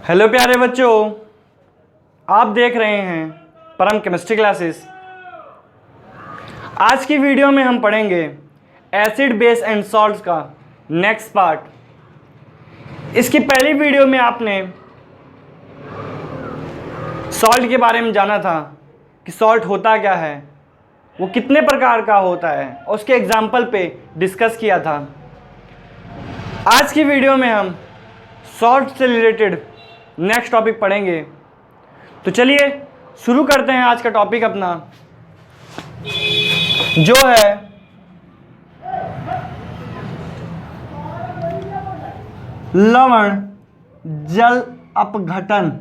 Hello प्यारे बच्चों, आप देख रहे हैं परम केमिस्ट्री क्लासेस। आज की वीडियो में हम पढ़ेंगे एसिड बेस एंड सॉल्ट्स का नेक्स्ट पार्ट। इसकी पहली वीडियो में आपने सॉल्ट के बारे में जाना था कि सॉल्ट होता क्या है, वो कितने प्रकार का होता है, उसके एग्जाम्पल पे डिस्कस किया था। आज की वीडियो में हम सॉल्ट से रिलेटेड नेक्स्ट टॉपिक पढ़ेंगे। तो चलिए शुरू करते हैं आज का टॉपिक अपना, जो है लवण जल अपघटन,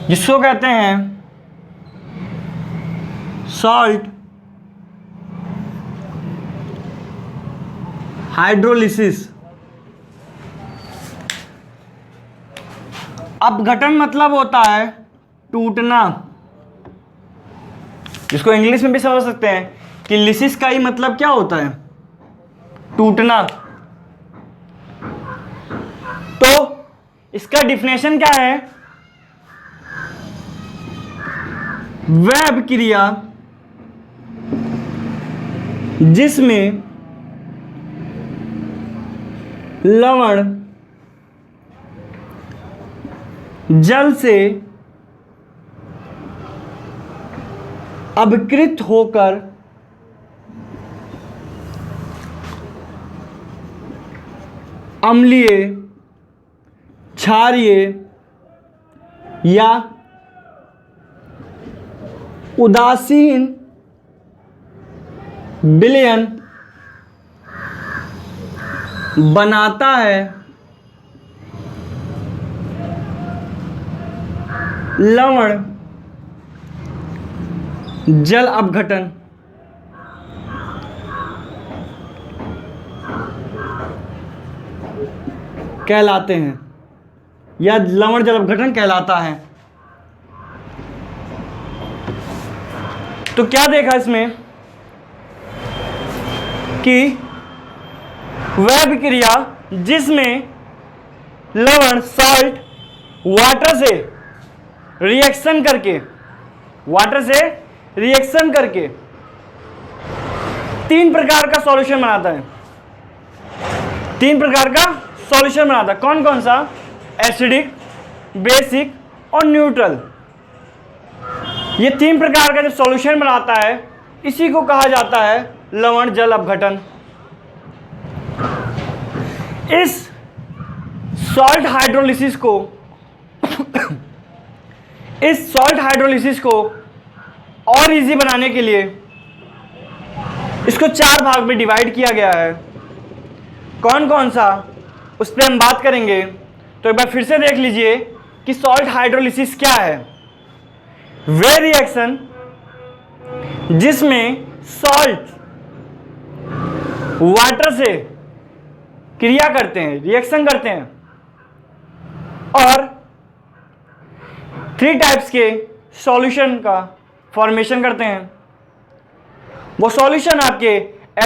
जिसको कहते हैं सॉल्ट हाइड्रोलिसिस। अपघटन मतलब होता है टूटना, जिसको इंग्लिश में भी समझ सकते हैं कि लिसिस का ही मतलब क्या होता है, टूटना। तो इसका डिफिनेशन क्या है? वह अभिक्रिया जिसमें लवण जल से अपकृत होकर अम्लीय, क्षारीय या उदासीन विलयन बनाता है, लवण जल अपघटन कहलाते हैं या लवण जल अपघटन कहलाता है। तो क्या देखा इसमें कि वह अभिक्रिया जिसमें लवण सॉल्ट वाटर से रिएक्शन करके तीन प्रकार का सॉल्यूशन बनाता है। कौन कौन सा? एसिडिक, बेसिक और न्यूट्रल। ये तीन प्रकार का जब सॉल्यूशन बनाता है, इसी को कहा जाता है लवण जल अपघटन। इस सॉल्ट हाइड्रोलिसिस को और इजी बनाने के लिए इसको चार भाग में डिवाइड किया गया है। कौन कौन सा, उस पर हम बात करेंगे। तो एक बार फिर से देख लीजिए कि सॉल्ट हाइड्रोलिसिस क्या है। वे रिएक्शन जिसमें सॉल्ट वाटर से क्रिया करते हैं, रिएक्शन करते हैं, और थ्री टाइप्स के सॉल्यूशन का फॉर्मेशन करते हैं। वो सॉल्यूशन आपके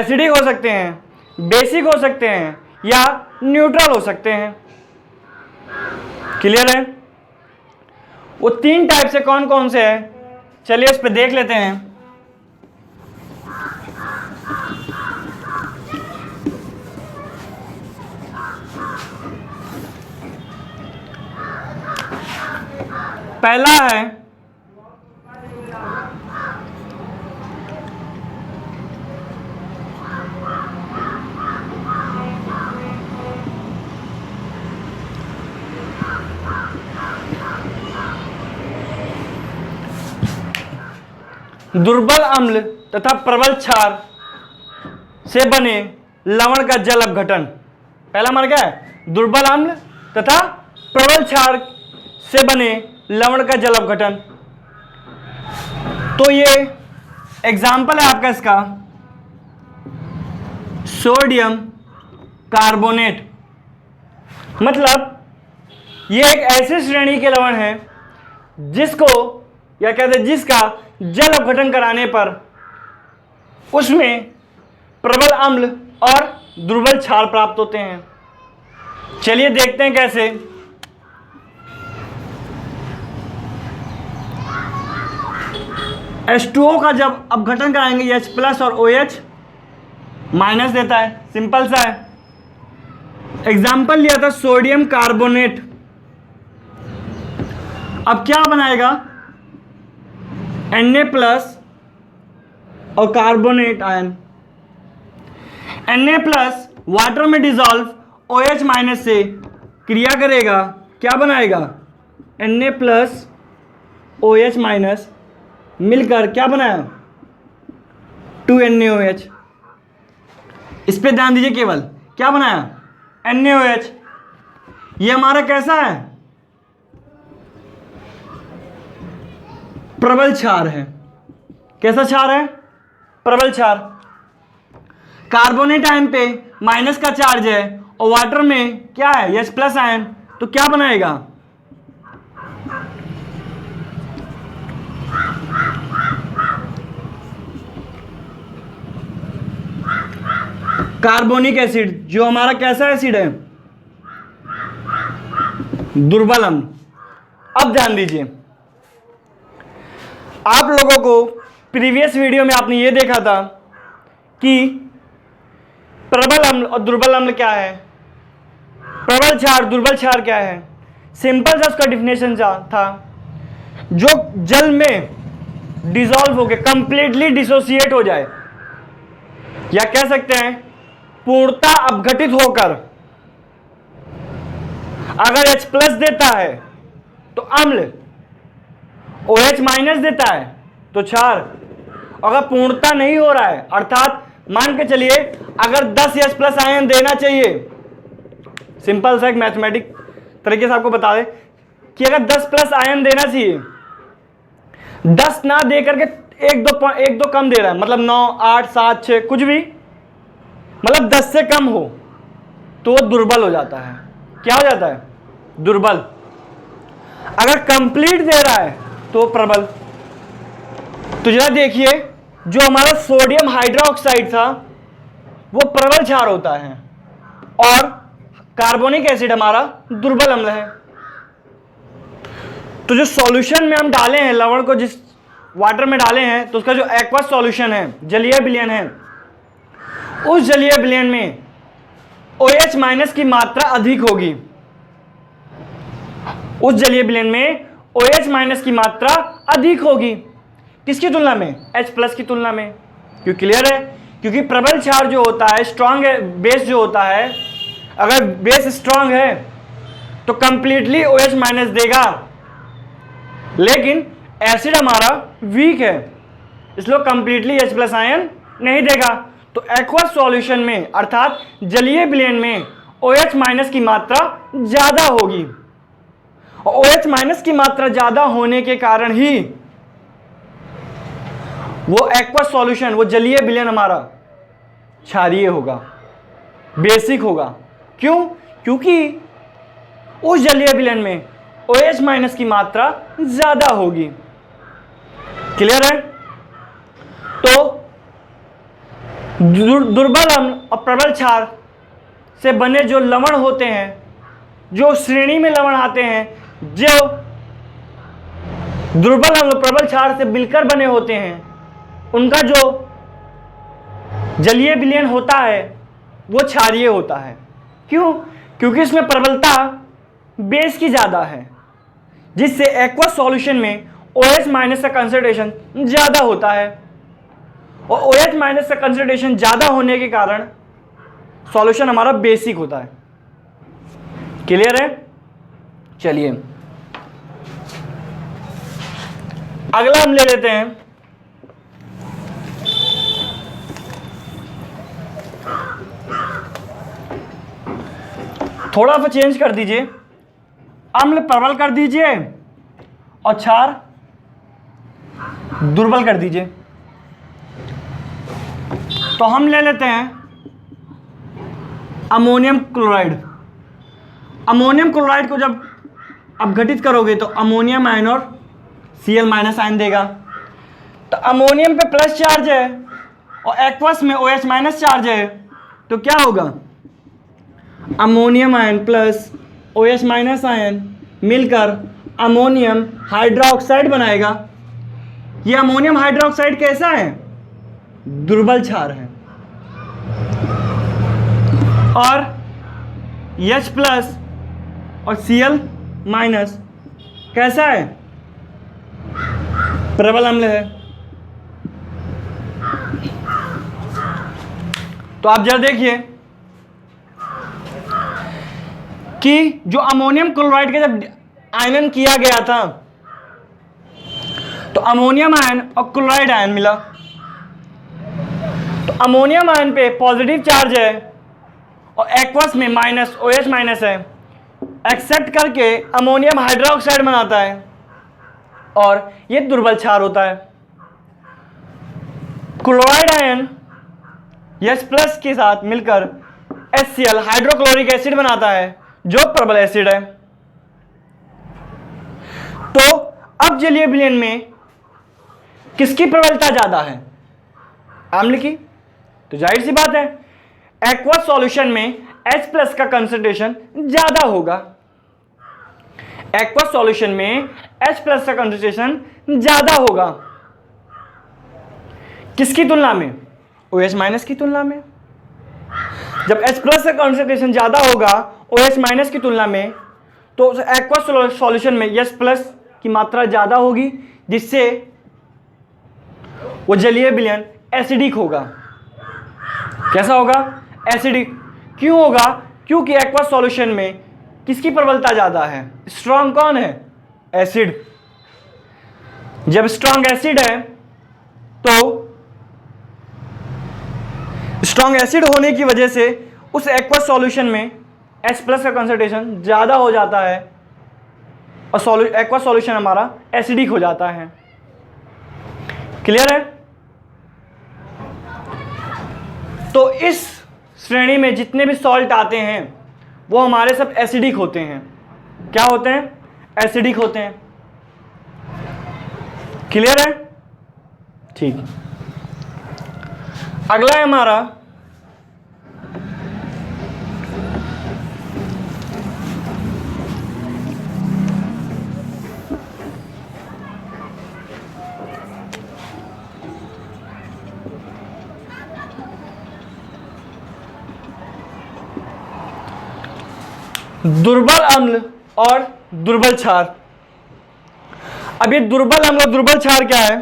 एसिडिक हो सकते हैं, बेसिक हो सकते हैं या न्यूट्रल हो सकते हैं। क्लियर है? वो तीन टाइप से कौन कौन से हैं, चलिए उस पर देख लेते हैं। पहला है दुर्बल अम्ल तथा प्रबल क्षार से बने लवण का जल अपघटन। पहला हमारा क्या है? दुर्बल अम्ल तथा प्रबल क्षार से बने लवण का जल अपघटन। तो ये एग्जाम्पल है आपका इसका, सोडियम कार्बोनेट। मतलब ये एक ऐसी श्रेणी के लवण है जिसको या कहते हैं जिसका जल अपघटन कराने पर उसमें प्रबल अम्ल और दुर्बल क्षार प्राप्त होते हैं। चलिए देखते हैं कैसे। H2O का जब अपघटन कराएंगे H प्लस और OH माइनस देता है, सिंपल सा है। एग्जाम्पल लिया था सोडियम कार्बोनेट। अब क्या बनाएगा, Na प्लस और carbonate ion, Na plus water में डिजॉल्व OH माइनस से क्रिया करेगा, क्या बनाएगा, Na प्लस OH माइनस मिलकर क्या बनाया, 2NaOH। इस पे ध्यान दीजिए, केवल क्या बनाया, NaOH। ये हमारा कैसा है, प्रबल क्षार है। कैसा क्षार है, प्रबल क्षार। कार्बोनेट आयन पे माइनस का चार्ज है और वाटर में क्या है, H प्लस आयन, तो क्या बनाएगा, कार्बोनिक एसिड, जो हमारा कैसा एसिड है, दुर्बल अम्ल। अब ध्यान दीजिए, आप लोगों को प्रीवियस वीडियो में आपने ये देखा था कि प्रबल अम्ल और दुर्बल अम्ल क्या है, प्रबल क्षार दुर्बल क्षार क्या है। सिंपल सा उसका डिफिनेशन था, जो जल में डिसॉल्व होकर कंप्लीटली डिसोसिएट हो जाए, या कह सकते हैं पूर्णता अपघटित होकर अगर H प्लस देता है तो अम्ल, OH माइनस देता है तो क्षार। अगर पूर्णता नहीं हो रहा है, अर्थात मान के चलिए अगर 10 H प्लस आयन देना चाहिए, सिंपल सा एक मैथमेटिक तरीके से आपको बता दें कि अगर 10 प्लस आयन देना चाहिए, 10 ना दे करके एक दो कम दे रहा है, मतलब 9, 8, 7, 6 कुछ भी, मतलब 10 से कम हो तो वो दुर्बल हो जाता है। क्या हो जाता है, दुर्बल। अगर कंप्लीट दे रहा है तो प्रबल। तो जरा देखिए, जो हमारा सोडियम हाइड्रोक्साइड था वो प्रबल क्षार होता है और कार्बोनिक एसिड हमारा दुर्बल अम्ल है। तो जो सॉल्यूशन में हम डाले हैं लवण को, जिस वाटर में डाले हैं, तो उसका जो एक्वस सॉल्यूशन है, जलीय विलयन है, उस जलीय विलयन में OH माइनस की मात्रा अधिक होगी। उस जलीय विलयन में OH माइनस की मात्रा अधिक होगी, किसकी तुलना में, H प्लस की तुलना में। क्यों, क्लियर है, क्योंकि प्रबल क्षार जो होता है, स्ट्रॉन्ग बेस जो होता है, अगर बेस स्ट्रॉन्ग है तो कंप्लीटली OH माइनस देगा, लेकिन एसिड हमारा वीक है इसलिए कंप्लीटली H प्लस आयन नहीं देगा। तो एक्वस सॉल्यूशन में अर्थात जलीय विलयन में OH माइनस की मात्रा ज्यादा होगी, और OH माइनस की मात्रा ज्यादा होने के कारण ही वो एक्वस सॉल्यूशन, वो जलीय विलयन हमारा क्षारीय होगा, बेसिक होगा। क्यों, क्योंकि उस जलीय विलयन में OH माइनस की मात्रा ज्यादा होगी। क्लियर है। तो दुर्बल अम्ल और प्रबल क्षार से बने जो लवण होते हैं, जो श्रेणी में लवण आते हैं, जो दुर्बल अम्ल प्रबल क्षार से मिलकर बने होते हैं, उनका जो जलीय विलयन होता है वो क्षारीय होता है। क्यों, क्योंकि इसमें प्रबलता बेस की ज्यादा है, जिससे एक्वस सॉल्यूशन में OH माइनस का कंसंट्रेशन ज्यादा होता है, और OH माइनस का कंसंट्रेशन ज्यादा होने के कारण सॉल्यूशन हमारा बेसिक होता है। क्लियर है। चलिए अगला हम ले लेते हैं थोड़ा सा चेंज कर दीजिए, अम्ल प्रबल कर दीजिए और क्षार दुर्बल कर दीजिए। तो हम ले लेते हैं अमोनियम क्लोराइड। अमोनियम क्लोराइड को जब अपघटित करोगे तो अमोनियम आयन और Cl माइनस आयन देगा। तो अमोनियम पे प्लस चार्ज है और एक्वस में OH माइनस चार्ज है, तो क्या होगा, ammonium ion plus OH minus ion मिलकर अमोनियम हाइड्रोक्साइड बनाएगा। ये अमोनियम हाइड्रोक्साइड कैसा है? दुर्बल क्षार है। और H प्लस और Cl माइनस कैसा है? प्रबल अम्ल है। तो आप जरा देखिए कि जो अमोनियम क्लोराइड का जब आयनन किया गया था तो अमोनियम आयन और क्लोराइड आयन मिला। तो अमोनियम आयन पे पॉजिटिव चार्ज है और एक्वस में माइनस OH माइनस है, एक्सेप्ट करके अमोनियम हाइड्रोक्साइड बनाता है और यह दुर्बल क्षार होता है। क्लोराइड आयन H प्लस के साथ मिलकर HCl हाइड्रोक्लोरिक एसिड बनाता है जो प्रबल एसिड है। तो अब जलीय विलयन में किसकी प्रबलता ज्यादा है? अम्ल की। तो जाहिर सी बात है एक्वस सॉल्यूशन में H प्लस का कंसंट्रेशन ज्यादा होगा। एक्वस सॉल्यूशन में H प्लस का कंसंट्रेशन ज्यादा होगा किसकी तुलना में? OH माइनस की तुलना में। जब H प्लस का कंसंट्रेशन ज्यादा होगा OH माइनस की तुलना में तो एक्वस सॉल्यूशन में H प्लस की मात्रा ज्यादा होगी जिससे वो जलीय विलयन एसिडिक होगा। कैसा होगा? एसिडिक। क्यों होगा? क्योंकि एक्वस सॉल्यूशन में किसकी प्रबलता ज्यादा है? स्ट्रॉन्ग कौन है? एसिड। जब स्ट्रॉन्ग एसिड है तो स्ट्रॉन्ग एसिड होने की वजह से उस एक्वस सॉल्यूशन में H प्लस का कंसंट्रेशन ज्यादा हो जाता है और एक्वस सॉल्यूशन हमारा एसिडिक हो जाता है। क्लियर है? तो इस श्रेणी में जितने भी सॉल्ट आते हैं वो हमारे सब एसिडिक होते हैं। क्या होते हैं? एसिडिक होते हैं। क्लियर है? ठीक। अगला है हमारा दुर्बल अम्ल और दुर्बल क्षार। अब ये दुर्बल अम्ल और दुर्बल क्षार क्या है?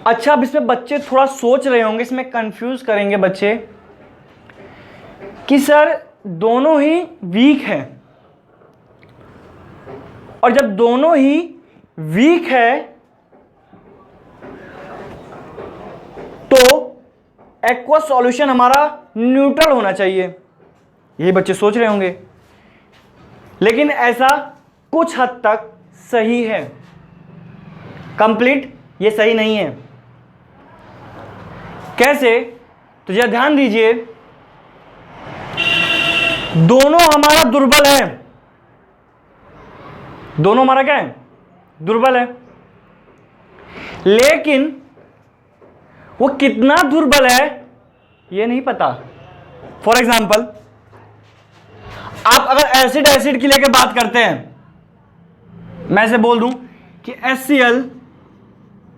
अच्छा, अब इसमें बच्चे थोड़ा सोच रहे होंगे, इसमें कंफ्यूज करेंगे बच्चे कि सर दोनों ही वीक हैं, और जब दोनों ही वीक है तो एक्वस सॉल्यूशन हमारा न्यूट्रल होना चाहिए। यही बच्चे सोच रहे होंगे, लेकिन ऐसा कुछ हद तक सही है, कंप्लीट ये सही नहीं है। कैसे? तो जरा ध्यान दीजिए, दोनों हमारा दुर्बल है। दोनों हमारा क्या है? दुर्बल है। लेकिन वो कितना दुर्बल है ये नहीं पता। फॉर एग्जाम्पल, आप अगर एसिड एसिड की लेकर बात करते हैं, मैं से बोल दूं कि HCl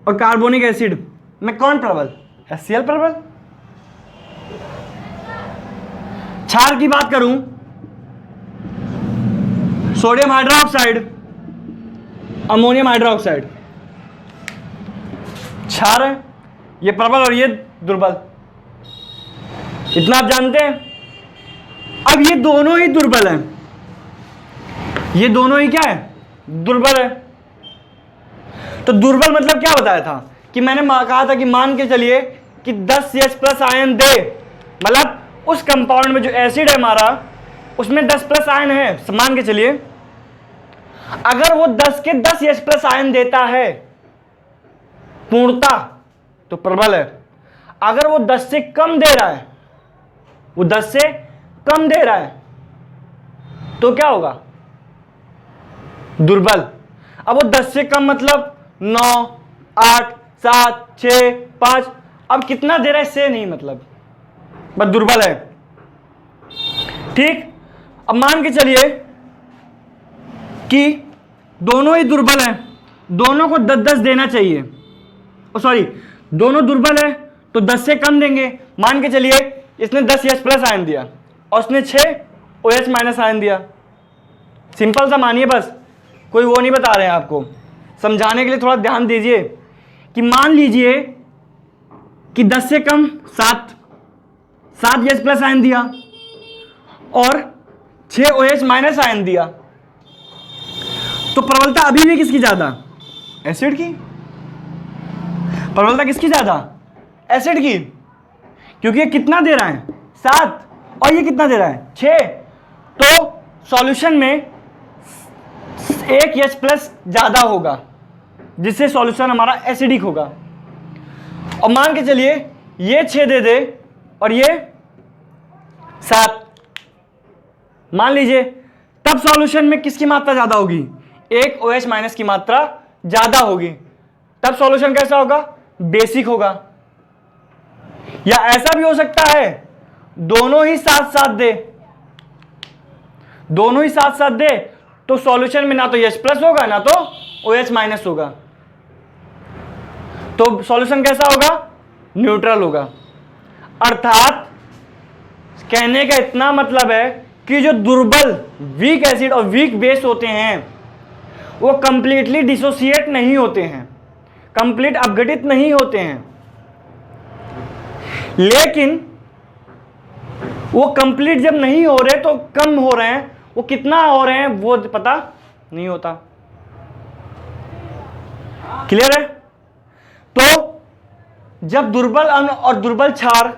और कार्बोनिक एसिड में कौन प्रबल? HCl प्रबल। क्षार की बात करूं, सोडियम हाइड्रोक्साइड, अमोनियम हाइड्रोक्साइड क्षार है, ये प्रबल और ये दुर्बल। इतना आप जानते हैं। अब ये दोनों ही दुर्बल हैं, ये दोनों ही क्या है? दुर्बल है। तो दुर्बल मतलब क्या बताया था कि मैंने कहा था कि मान के चलिए कि 10 H प्लस आयन दे, मतलब उस कंपाउंड में जो एसिड है हमारा उसमें 10 प्लस आयन है, मान के चलिए। अगर वो 10 के 10 H प्लस आयन देता है पूर्णता तो प्रबल है। अगर वो 10 से कम दे रहा है, वो 10 से कम दे रहा है तो क्या होगा? दुर्बल। अब वो 10 से कम मतलब 9, 8, 7, 6, 5, अब कितना दे रहा है से नहीं मतलब, बस दुर्बल है। ठीक, अब मान के चलिए कि दोनों ही दुर्बल हैं, दोनों को 10-10 देना चाहिए। सॉरी, दोनों दुर्बल है तो 10 से कम देंगे। मान के चलिए इसने 10 एच प्लस आयन दिया और उसने 6 OH माइनस आयन दिया। सिंपल सा मानिए, बस कोई वो नहीं बता रहे हैं आपको, समझाने के लिए थोड़ा ध्यान दीजिए कि मान लीजिए कि 10 से कम 7 एच प्लस आयन दिया और 6 OH माइनस आयन दिया, तो प्रबलता अभी भी किसकी ज्यादा? एसिड की। प्रबलता किसकी ज्यादा? एसिड की, क्योंकि ये कितना दे रहा है? 7 और ये कितना दे रहा है? 6। तो सॉल्यूशन में 1 H प्लस ज्यादा होगा, जिससे सॉल्यूशन हमारा एसिडिक होगा। और मान के चलिए ये 6 दे दे और ये 7, मान लीजिए, तब सॉल्यूशन में किसकी मात्रा ज्यादा होगी? 1 OH माइनस की मात्रा ज्यादा होगी। तब सॉल्यूशन कैसा होगा? बेसिक होगा। या ऐसा भी हो सकता है दोनों ही साथ साथ दे, दोनों ही साथ साथ दे तो सॉल्यूशन में ना तो H प्लस होगा ना तो OH माइनस होगा, तो सॉल्यूशन कैसा होगा? न्यूट्रल होगा। अर्थात कहने का इतना मतलब है कि जो दुर्बल वीक एसिड और वीक बेस होते हैं वो कंप्लीटली डिसोसिएट नहीं होते हैं, कंप्लीट अपघटित नहीं होते हैं, लेकिन वो कंप्लीट जब नहीं हो रहे तो कम हो रहे हैं, वो कितना हो रहे हैं वो पता नहीं होता। क्लियर है? तो जब दुर्बल अम्ल और दुर्बल क्षार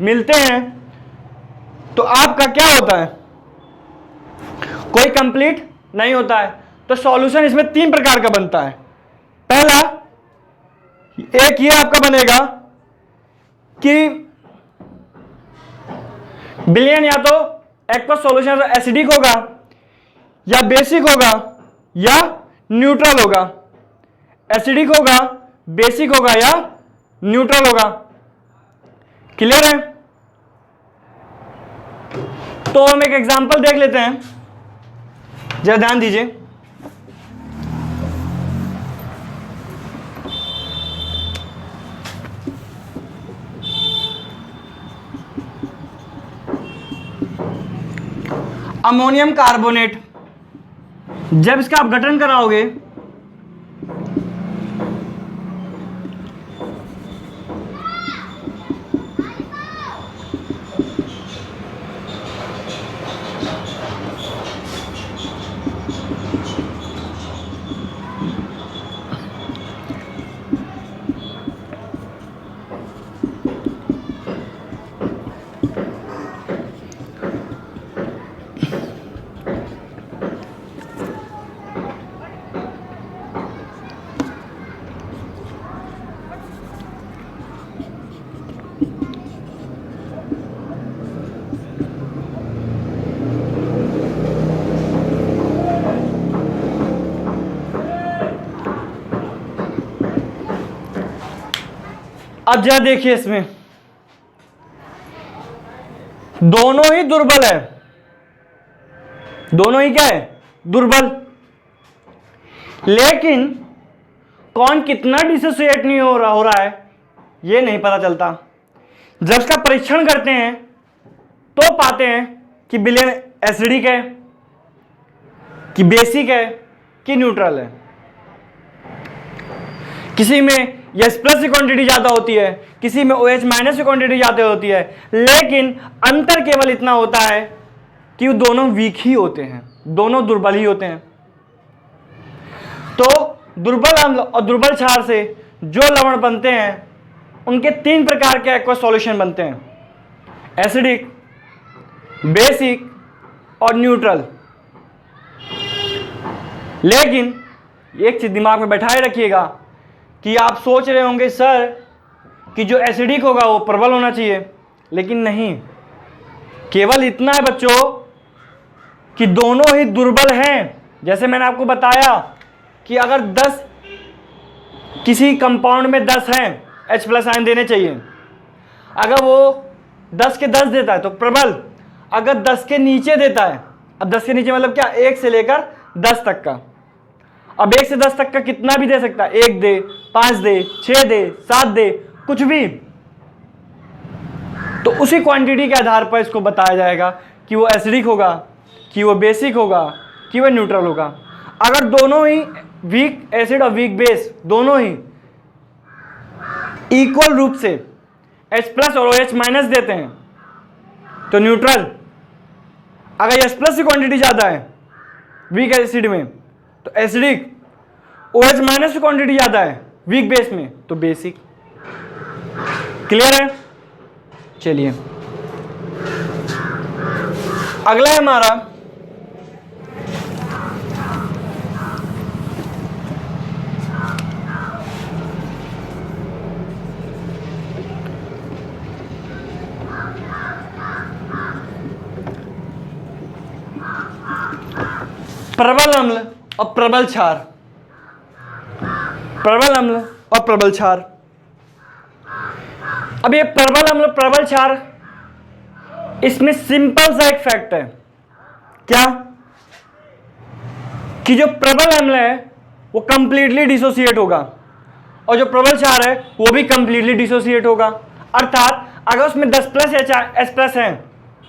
मिलते हैं तो आपका क्या होता है? कोई कंप्लीट नहीं होता है। तो सॉल्यूशन इसमें 3 प्रकार का बनता है। पहला, एक ये आपका बनेगा कि विलयन या तो एक्वस सॉल्यूशन एसिडिक होगा या बेसिक होगा या न्यूट्रल होगा। एसिडिक होगा, बेसिक होगा या न्यूट्रल होगा। क्लियर है? तो हम एक एग्जांपल देख लेते हैं, जरा ध्यान दीजिए। अमोनियम कार्बोनेट, जब इसका आप गठन कराओगे अब जरा देखिए, इसमें दोनों ही दुर्बल है, दोनों ही क्या है? दुर्बल। लेकिन कौन कितना डिसोसिएट नहीं हो रहा है ये नहीं पता चलता। जब इसका परीक्षण करते हैं तो पाते हैं कि विलयन एसिडिक है कि बेसिक है कि न्यूट्रल है। किसी में H प्लस की क्वांटिटी ज्यादा होती है, किसी में OH माइनस की क्वांटिटी ज्यादा होती है, लेकिन अंतर केवल इतना होता है कि वो दोनों वीक ही होते हैं, दोनों दुर्बल ही होते हैं। तो दुर्बल अम्ल और दुर्बल क्षार से जो लवण बनते हैं उनके 3 प्रकार के एक्वस सॉल्यूशन बनते हैं, एसिडिक, बेसिक और न्यूट्रल। लेकिन एक चीज दिमाग में बैठाए रखिएगा कि आप सोच रहे होंगे सर कि जो एसिडिक होगा वो प्रबल होना चाहिए, लेकिन नहीं, केवल इतना है बच्चों कि दोनों ही दुर्बल हैं। जैसे मैंने आपको बताया कि अगर 10 किसी कंपाउंड में 10 हैं H प्लस आयन देने चाहिए, अगर वो 10 के 10 देता है तो प्रबल। अगर 10 के नीचे देता है, अब 10 के नीचे मतलब क्या, 1 से लेकर 10 तक का। अब 1 से 10 तक का कितना भी दे सकता है, 1 दे, 5 दे, 6 दे, 7 दे, कुछ भी। तो उसी क्वांटिटी के आधार पर इसको बताया जाएगा कि वो एसिडिक होगा, कि वो बेसिक होगा, कि वो न्यूट्रल होगा। अगर दोनों ही वीक एसिड और वीक बेस दोनों ही इक्वल रूप से H+ और OH- देते हैं तो न्यूट्रल। अगर H+ की क्वांटिटी ज्यादा है वीक एसिड में तो एसिडिक, OH- की क्वांटिटी ज्यादा है वीक बेस में तो बेसिक। क्लियर है? चलिए अगला है हमारा प्रबल अम्ल और प्रबल क्षार। प्रबल अम्ल और प्रबल क्षार। अब ये प्रबल अम्ल प्रबल क्षार, इसमें सिंपल सा एक फैक्ट है, क्या कि जो प्रबल अम्ल है वो कंप्लीटली डिसोसिएट होगा और जो प्रबल क्षार है वो भी कंप्लीटली डिसोसिएट होगा। अर्थात अगर उसमें 10+ H+ है,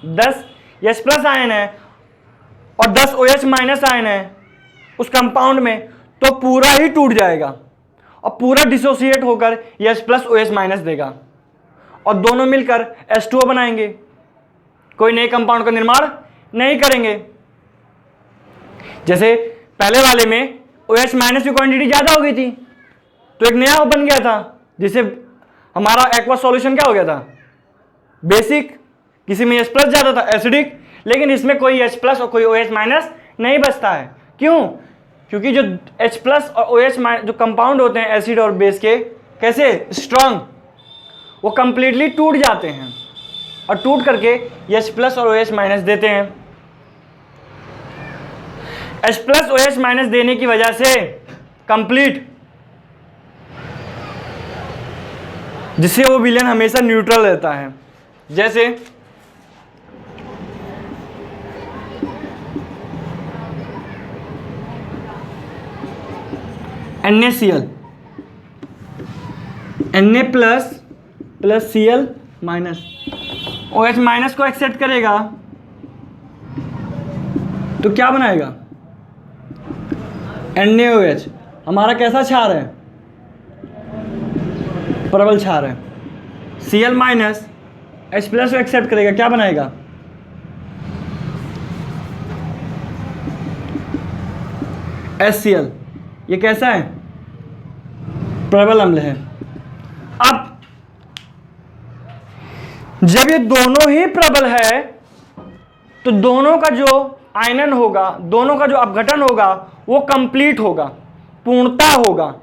10 H+ आयन है और 10 OH- आयन है उस कंपाउंड में, तो पूरा ही टूट जाएगा और पूरा डिसोसिएट होकर H+ OH- देगा और दोनों मिलकर H2O बनाएंगे, कोई नए कंपाउंड का निर्माण नहीं करेंगे। जैसे पहले वाले में OH- की क्वांटिटी ज्यादा हो गई थी तो एक नया बन गया था, जिससे हमारा एक्वा सॉल्यूशन क्या हो गया था, बेसिक। किसी में H+ ज्यादा था एसिडिक, लेकिन इसमें कोई H+ और कोई OH- नहीं बचता है। क्यों? क्योंकि जो H+ और OH- जो कंपाउंड होते हैं एसिड और बेस के, कैसे स्ट्रांग, वो कंप्लीटली टूट जाते हैं और टूट करके H+ और OH- देते हैं। H+ OH- देने की वजह से कंप्लीट, जिससे वो विलेन हमेशा न्यूट्रल रहता है। जैसे NaCl, Na plus Cl minus, OH- को एक्सेप्ट करेगा तो क्या बनाएगा, NaOH। हमारा कैसा क्षार है, प्रबल क्षार है। Cl- H+ को एक्सेप्ट करेगा, क्या बनाएगा, HCl। ये कैसा है, प्रबल अम्ल है। अब जब ये दोनों ही प्रबल है तो दोनों का जो आयनन होगा, दोनों का जो अपघटन होगा वो कंप्लीट होगा, पूर्णता होगा,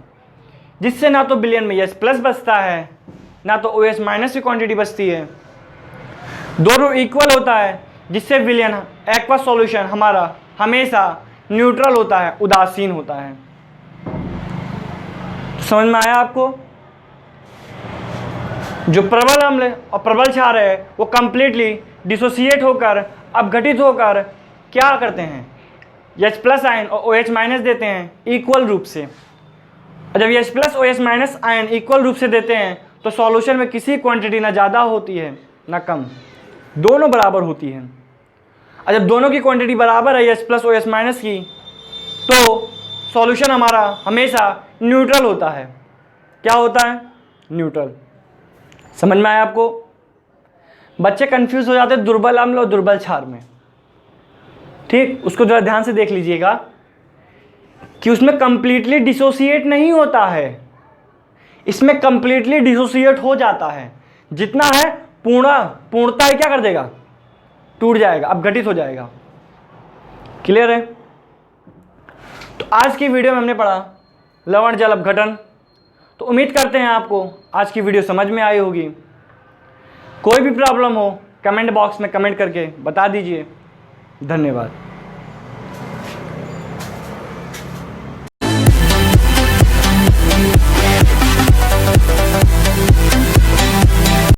जिससे ना तो विलयन में H+ बचता है ना तो OH- की क्वांटिटी बचती है, दोनों इक्वल होता है, जिससे विलयन एक्वा सॉल्यूशन हमारा हमेशा न्यूट्रल होता है, उदासीन होता है। समझ में आया आपको? जो प्रबल अम्ल और प्रबल क्षार है वो कंप्लीटली डिसोसिएट होकर, अपघटित होकर क्या करते हैं, H+ आयन और OH- देते हैं इक्वल रूप से। और जब H+ OH- आयन इक्वल रूप से देते हैं तो सॉल्यूशन में किसी क्वांटिटी ना ज़्यादा होती है ना कम, दोनों बराबर होती है। और जब दोनों की क्वांटिटी बराबर है H+ OH- की, तो सॉल्यूशन हमारा हमेशा न्यूट्रल होता है। क्या होता है, न्यूट्रल। समझ में आया आपको? बच्चे कंफ्यूज हो जाते हैं दुर्बल अम्ल और दुर्बल क्षार में। ठीक, उसको जरा ध्यान से देख लीजिएगा कि उसमें कंप्लीटली डिसोसिएट नहीं होता है, इसमें कंप्लीटली डिसोसिएट हो जाता है। जितना है पूर्णता ही क्या कर देगा, टूट जाएगा, अपघटित हो जाएगा। क्लियर है? तो आज की वीडियो में हमने पढ़ा लवण जल अपघटन। तो उम्मीद करते हैं आपको आज की वीडियो समझ में आई होगी। कोई भी प्रॉब्लम हो कमेंट बॉक्स में कमेंट करके बता दीजिए। धन्यवाद।